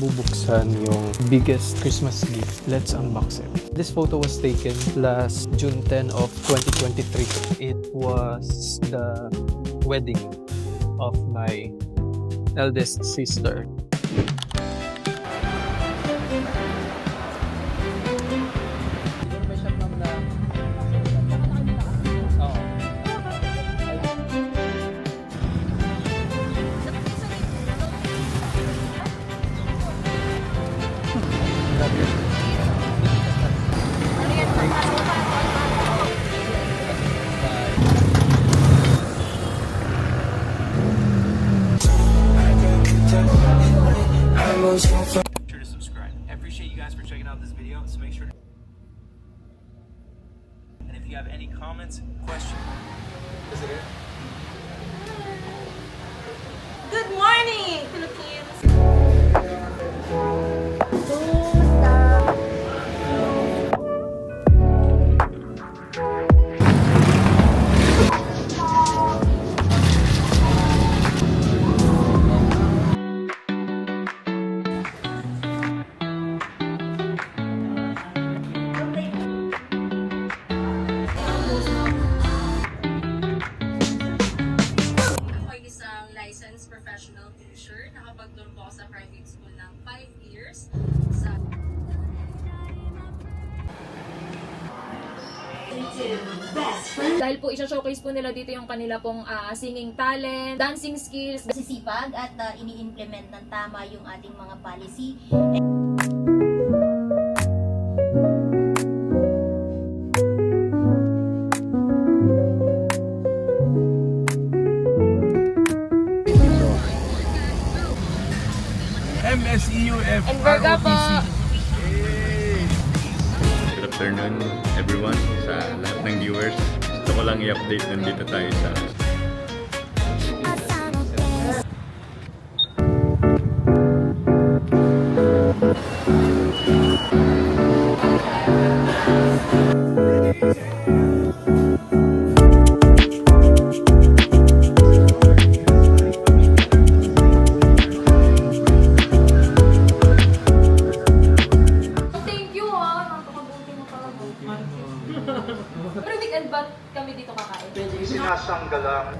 bubuksan yung biggest Christmas gift. Let's unbox it. This photo was taken last June 10 of 2023. It was the wedding of my eldest sister. Make sure to subscribe. I appreciate you guys for checking out this video, so make sure to... And if you have any comments, questions... Good morning, Philippines! Licensed professional teacher, nakapagturo po ako sa private school ng 5 years. Dahil po isa-showcase po nila dito yung kanila pong singing talent, dancing skills. Sisipag at ini-implement ng tama yung ating mga policy. MSEUF And Virga po! Good afternoon everyone, sa lahat ng viewers. Gusto ko lang i-update, nandito tayo sa Pero weekend ba kami dito kakain? sinasanggalang